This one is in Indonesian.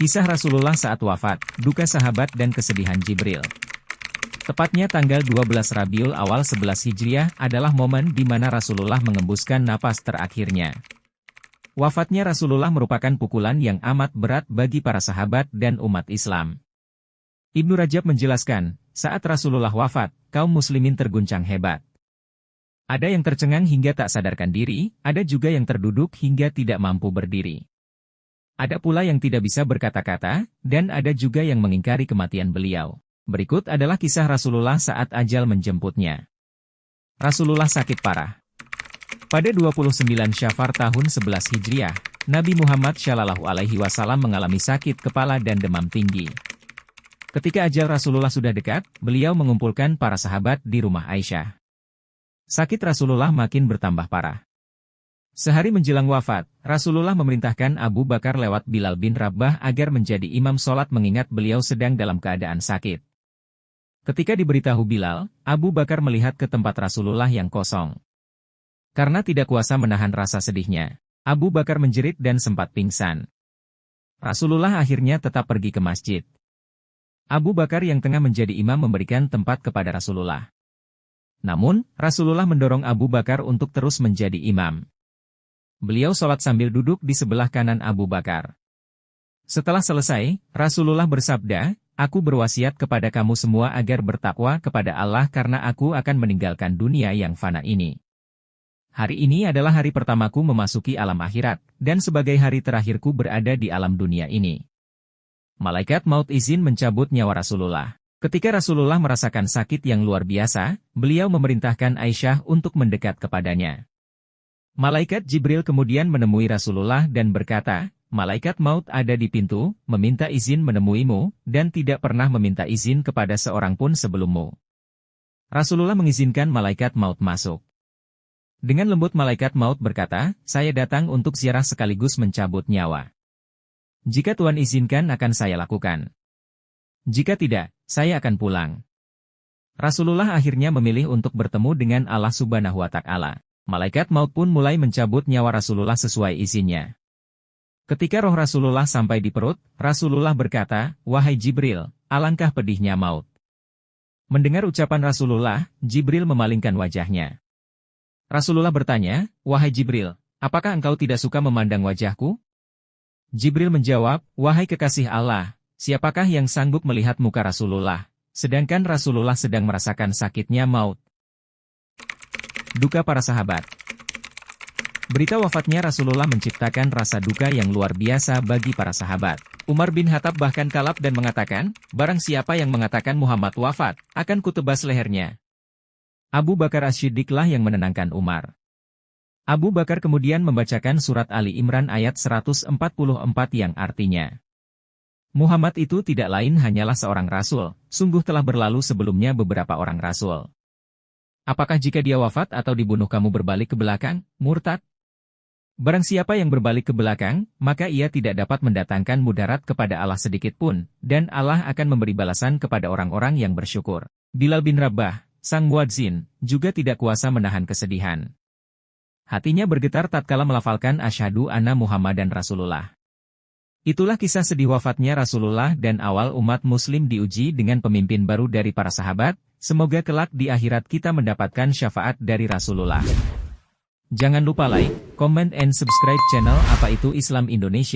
Kisah Rasulullah saat wafat, duka sahabat dan kesedihan Jibril. Tepatnya tanggal 12 Rabiul Awal 11 Hijriah adalah momen di mana Rasulullah mengembuskan napas terakhirnya. Wafatnya Rasulullah merupakan pukulan yang amat berat bagi para sahabat dan umat Islam. Ibnu Rajab menjelaskan, saat Rasulullah wafat, kaum muslimin terguncang hebat. Ada yang tercengang hingga tak sadarkan diri, ada juga yang terduduk hingga tidak mampu berdiri. Ada pula yang tidak bisa berkata-kata, dan ada juga yang mengingkari kematian beliau. Berikut adalah kisah Rasulullah saat ajal menjemputnya. Rasulullah sakit parah. Pada 29 Syafar tahun 11 Hijriah, Nabi Muhammad SAW mengalami sakit kepala dan demam tinggi. Ketika ajal Rasulullah sudah dekat, beliau mengumpulkan para sahabat di rumah Aisyah. Sakit Rasulullah makin bertambah parah. Sehari menjelang wafat, Rasulullah memerintahkan Abu Bakar lewat Bilal bin Rabah agar menjadi imam sholat mengingat beliau sedang dalam keadaan sakit. Ketika diberitahu Bilal, Abu Bakar melihat ke tempat Rasulullah yang kosong. Karena tidak kuasa menahan rasa sedihnya, Abu Bakar menjerit dan sempat pingsan. Rasulullah akhirnya tetap pergi ke masjid. Abu Bakar yang tengah menjadi imam memberikan tempat kepada Rasulullah. Namun, Rasulullah mendorong Abu Bakar untuk terus menjadi imam. Beliau sholat sambil duduk di sebelah kanan Abu Bakar. Setelah selesai, Rasulullah bersabda, "Aku berwasiat kepada kamu semua agar bertakwa kepada Allah karena aku akan meninggalkan dunia yang fana ini. Hari ini adalah hari pertamaku memasuki alam akhirat, dan sebagai hari terakhirku berada di alam dunia ini." Malaikat maut izin mencabut nyawa Rasulullah. Ketika Rasulullah merasakan sakit yang luar biasa, beliau memerintahkan Aisyah untuk mendekat kepadanya. Malaikat Jibril kemudian menemui Rasulullah dan berkata, "Malaikat maut ada di pintu, meminta izin menemuimu, dan tidak pernah meminta izin kepada seorang pun sebelummu." Rasulullah mengizinkan malaikat maut masuk. Dengan lembut malaikat maut berkata, "Saya datang untuk ziarah sekaligus mencabut nyawa. Jika Tuhan izinkan akan saya lakukan. Jika tidak, saya akan pulang." Rasulullah akhirnya memilih untuk bertemu dengan Allah Subhanahu wa Ta'ala. Malaikat maut pun mulai mencabut nyawa Rasulullah sesuai izinnya. Ketika roh Rasulullah sampai di perut, Rasulullah berkata, "Wahai Jibril, alangkah pedihnya maut." Mendengar ucapan Rasulullah, Jibril memalingkan wajahnya. Rasulullah bertanya, "Wahai Jibril, apakah engkau tidak suka memandang wajahku?" Jibril menjawab, "Wahai kekasih Allah, siapakah yang sanggup melihat muka Rasulullah, sedangkan Rasulullah sedang merasakan sakitnya maut?" Duka para sahabat. Berita wafatnya Rasulullah menciptakan rasa duka yang luar biasa bagi para sahabat. Umar bin Khattab bahkan kalap dan mengatakan, "Barang siapa yang mengatakan Muhammad wafat, akan kutebas lehernya." Abu Bakar As-Siddiqlah yang menenangkan Umar. Abu Bakar kemudian membacakan surat Ali Imran ayat 144 yang artinya, "Muhammad itu tidak lain hanyalah seorang rasul, sungguh telah berlalu sebelumnya beberapa orang rasul. Apakah jika dia wafat atau dibunuh kamu berbalik ke belakang, murtad? Barang siapa yang berbalik ke belakang, maka ia tidak dapat mendatangkan mudarat kepada Allah sedikit pun, dan Allah akan memberi balasan kepada orang-orang yang bersyukur." Bilal bin Rabah, sang muadzin, juga tidak kuasa menahan kesedihan. Hatinya bergetar tatkala melafalkan asyhadu anna Muhammadan Rasulullah. Itulah kisah sedih wafatnya Rasulullah dan awal umat muslim diuji dengan pemimpin baru dari para sahabat. Semoga kelak di akhirat kita mendapatkan syafaat dari Rasulullah. Jangan lupa like, comment and subscribe channel Apa Itu Islam Indonesia.